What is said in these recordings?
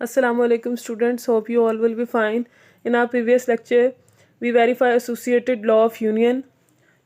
Assalamu alaikum students, hope you all will be fine. In our previous lecture, we verify associated law of union.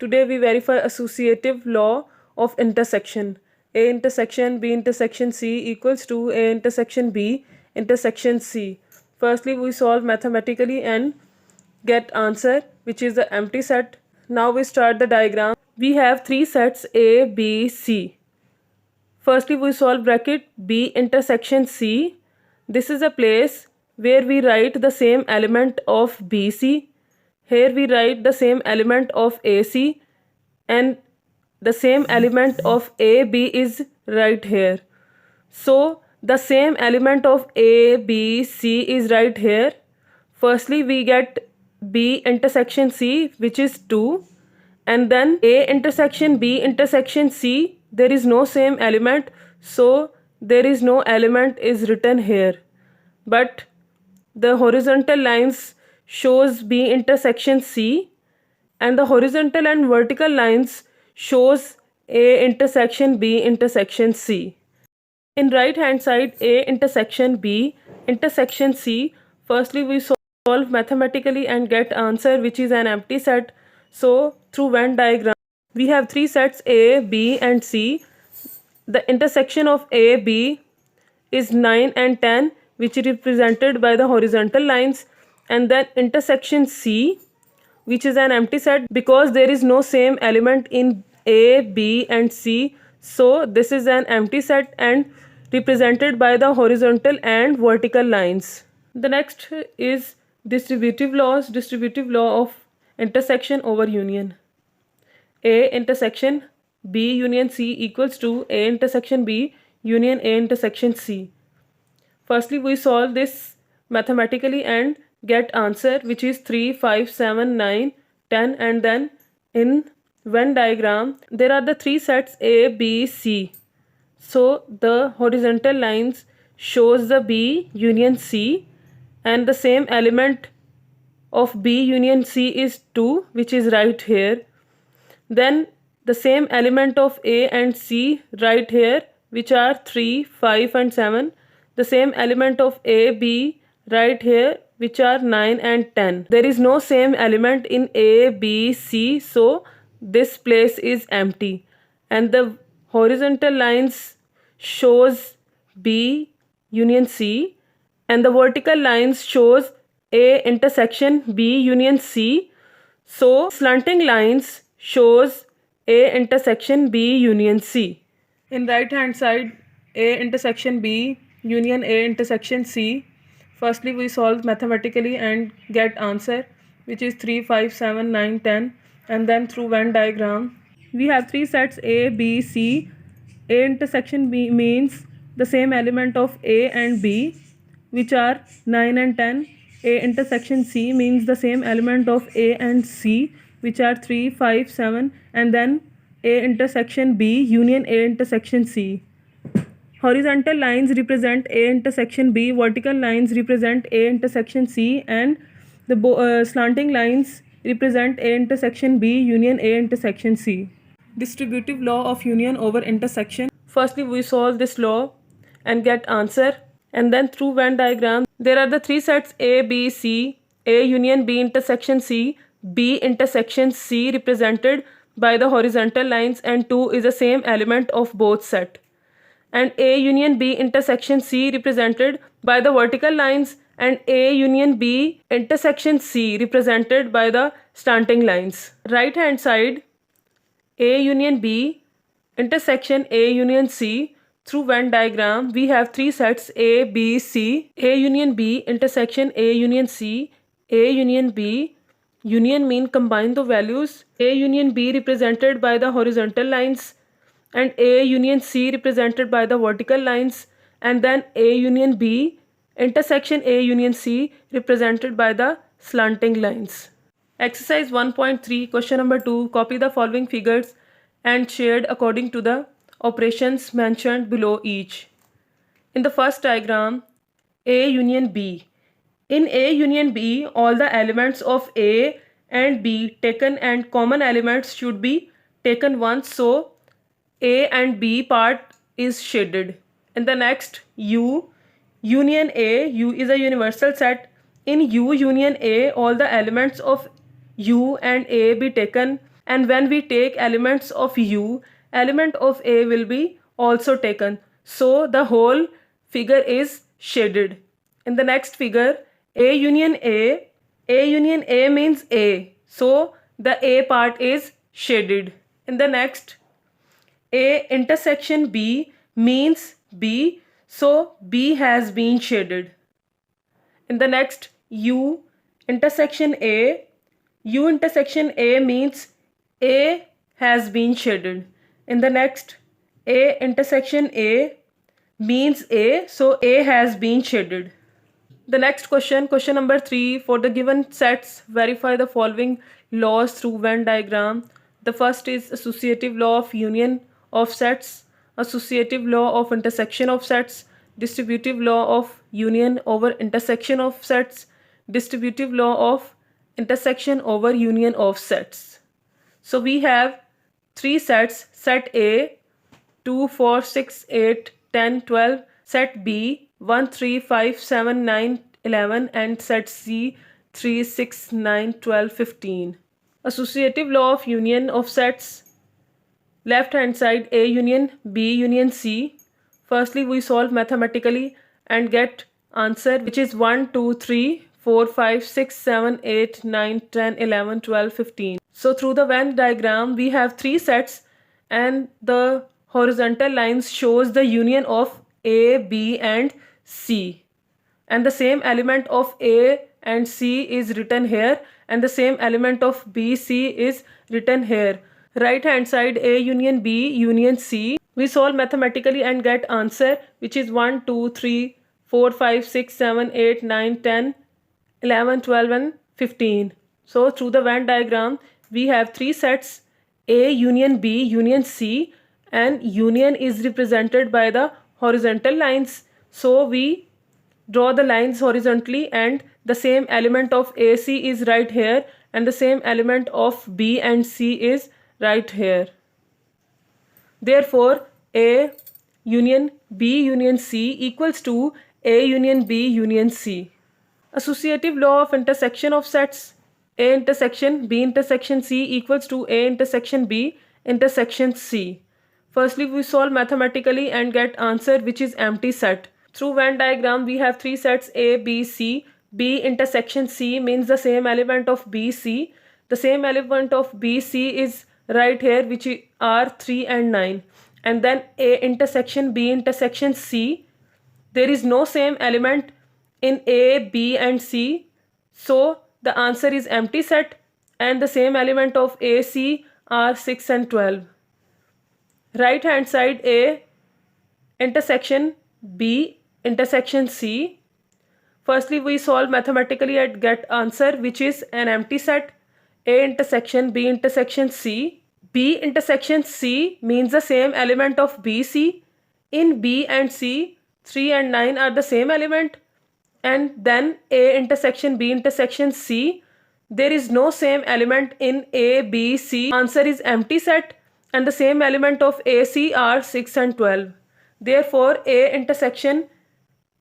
Today we verify associative law of intersection. A intersection B intersection C equals to A intersection B intersection C. Firstly, we solve mathematically and get answer, which is the empty set. Now we start the diagram. We have three sets A, B, C. Firstly, we solve bracket B intersection C. This is a place where we write the same element of BC. Here we write the same element of AC, and the same element of AB is right here. So the same element of A, B, C is right here. Firstly, we get B intersection C, which is 2. And then A intersection B intersection C, there is no same element. So there is no element is written here. But the horizontal lines shows B intersection C, and the horizontal and vertical lines shows A intersection B intersection C. In right hand side A intersection B intersection C, firstly we solve mathematically and get answer, which is an empty set. So through Venn diagram we have three sets A, B and C. The intersection of A, B is 9 and 10, which is represented by the horizontal lines, and then intersection C, which is an empty set because there is no same element in A, B and C. So this is an empty set and represented by the horizontal and vertical lines. The next is distributive laws, distributive law of intersection over union. A intersection B union C equals to A intersection B union A intersection C. Firstly, we solve this mathematically and get answer, which is 3, 5, 7, 9, 10, and then in Venn diagram there are the three sets A, B, C. So the horizontal lines shows the B union C, and the same element of B union C is 2, which is right here. Then the same element of A and C right here, which are 3, 5 and 7. The same element of A, B right here, which are 9 and 10. There is no same element in A, B, C, so this place is empty. And the horizontal lines shows B union C, and the vertical lines shows A intersection B union C. So slanting lines shows A intersection B union C. In right hand side A intersection B union A intersection C, firstly we solve mathematically and get answer, which is 3, 5, 7, 9, 10, and then through Venn diagram we have three sets A, B, C. A intersection B means the same element of A and B, which are 9 and 10. A intersection C means the same element of A and C, which are 3, 5, 7, and then A intersection B union A intersection C. Horizontal lines represent A intersection B, vertical lines represent A intersection C, and the slanting lines represent A intersection B union A intersection C. Distributive law of union over intersection. Firstly, we solve this law and get answer, and then through Venn diagram there are the three sets A, B, C. A union B intersection C, B intersection C represented by the horizontal lines, and 2 is the same element of both set. And A union B intersection C represented by the vertical lines, and A union B intersection C represented by the slanting lines. Right hand side A union B intersection A union C. Through Venn diagram we have three sets A, B, C. A union B intersection A union C. A union B union mean combine the values. A union B represented by the horizontal lines, and A union C represented by the vertical lines, and then A union B intersection A union C represented by the slanting lines. Exercise 1.3, question number 2. Copy the following figures and shared according to the operations mentioned below each. In the first diagram, A union B. In A union B, all the elements of A and B taken and common elements should be taken once, so A and B part is shaded. In the next U, Union A, U is a universal set. In U union A, all the elements of U and A be taken, and when we take elements of U, element of A will be also taken. So the whole figure is shaded. In the next figure, A union A means A. So the A part is shaded. In the next, A intersection B means B, so B has been shaded. In the next, U intersection A means A has been shaded. In the next, A intersection A means A, so A has been shaded. The next question number 3, for the given sets, verify the following laws through Venn diagram. The first is associative law of union of sets, associative law of intersection of sets, distributive law of union over intersection of sets, distributive law of intersection over union of sets. So we have 3 sets, set A 2, 4, 6, 8, 10, 12, set B 1, 3, 5, 7, 9, 11, and set C 3, 6, 9, 12, 15. Associative law of union of sets. Left hand side, A union B union C. Firstly, we solve mathematically and get answer, which is 1, 2, 3, 4, 5, 6, 7, 8, 9, 10, 11, 12, 15. So through the Venn diagram, we have 3 sets, and the horizontal lines shows the union of A, B and C. And the same element of A and C is written here, and the same element of B, C is written here. Right hand side, A union B union C. We solve mathematically and get answer, which is 1, 2, 3, 4, 5, 6, 7, 8, 9, 10, 11, 12 and 15. So through the Venn diagram, we have 3 sets, A union B union C, and union is represented by the horizontal lines. So we draw the lines horizontally, and the same element of AC is right here, and the same element of B and C is right here. Therefore, A union B union C equals to A union B union C. Associative law of intersection of sets. A intersection B intersection C equals to A intersection B intersection C. Firstly, we solve mathematically and get answer, which is empty set. Through Venn diagram, we have 3 sets A, B, C. B intersection C means the same element of B, C. The same element of B, C is right here, which are 3 and 9. And then A intersection B intersection C. There is no same element in A, B and C. So the answer is empty set, and the same element of A, C are 6 and 12. Right hand side, A intersection B intersection C. Firstly, we solve mathematically and get answer, which is an empty set. A intersection B intersection C. B intersection C means the same element of B, C. In B and C, 3 and 9 are the same element. And then A intersection B intersection C, there is no same element in A, B, C. Answer is empty set, and the same element of A, C are 6 and 12. Therefore, A intersection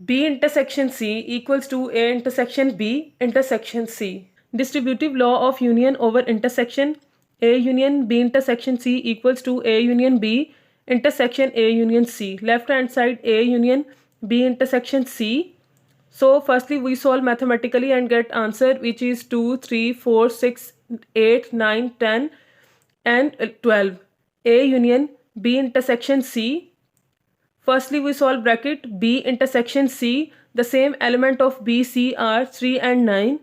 B intersection C equals to A intersection B intersection C. Distributive law of union over intersection. A union B intersection C equals to A union B intersection A union C. Left hand side, A union B intersection C. So firstly, we solve mathematically and get answer, which is 2, 3, 4, 6, 8, 9, 10 and 12. A union B intersection C. Firstly, we solve bracket B intersection C. The same element of B, C are 3 and 9.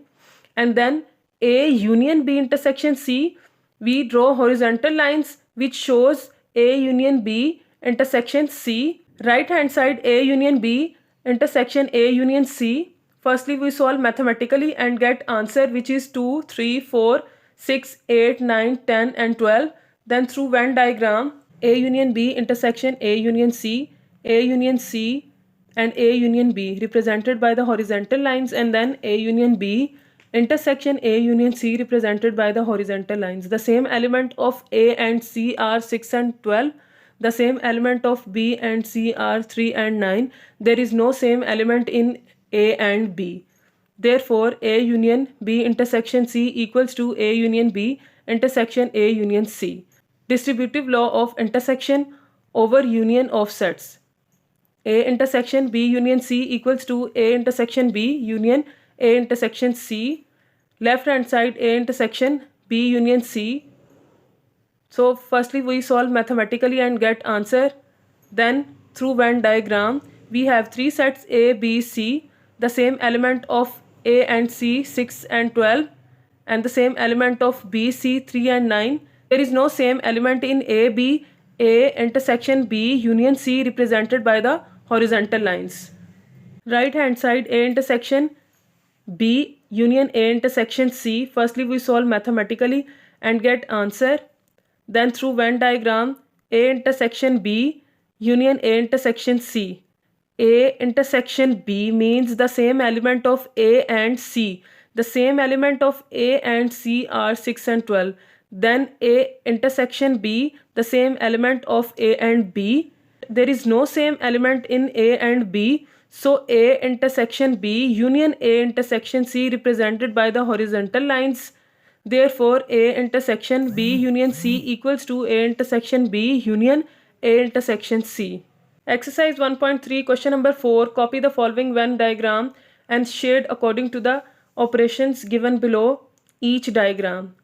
And then A union B intersection C. We draw horizontal lines which shows A union B intersection C. Right hand side, A union B intersection A union C. Firstly, we solve mathematically and get answer, which is 2, 3, 4, 6, 8, 9, 10 and 12. Then through Venn diagram, A union B intersection A union C, A union C and A union B represented by the horizontal lines, and then A union B intersection A union C represented by the horizontal lines. The same element of A and C are 6 and 12. the same element of B and C are 3 and 9. There is no same element in A and B. Therefore, A union B intersection C equals to A union B intersection A union C. Distributive law of intersection over union of sets. A intersection B union C equals to A intersection B union A intersection C. Left hand side A intersection B union C. So firstly we solve mathematically and get answer. Then through Venn diagram we have three sets A, B, C, the same element of A and C 6 and 12 and the same element of B, C 3 and 9. There is no same element in A, B, A intersection B union C represented by the horizontal lines. Right hand side A intersection B union A intersection C. Firstly we solve mathematically and get answer. Then through Venn diagram A intersection B union A intersection C. A intersection B means the same element of A and C. The same element of A and C are 6 and 12. Then A intersection B, the same element of A and B. There is no same element in A and B. So A intersection B union A intersection C represented by the horizontal lines. Therefore, A intersection B union C equals to A intersection B union A intersection C. Exercise 1.3 question number 4. Copy the following Venn diagram and shade according to the operations given below each diagram.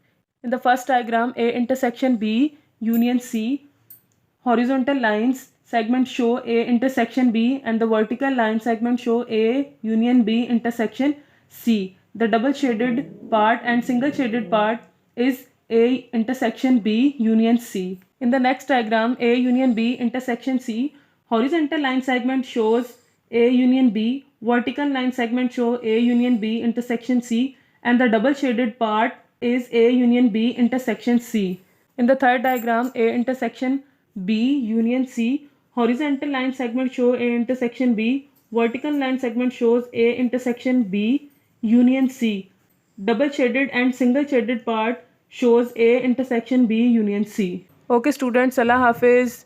In the first diagram, A intersection B union C, horizontal lines segment show A intersection B and the vertical line segment show A union B intersection C. The double shaded part and single shaded part is A intersection B union C. In the next diagram, A union B intersection C, horizontal line segment shows A union B, vertical line segment show A union B intersection C, and the double shaded part is A union B intersection C. In the third diagram, A intersection B union C, horizontal line segment show A intersection B, vertical line segment shows A intersection B union C. Double shaded and single shaded part shows A intersection B union C. Okay students, Allah Hafiz.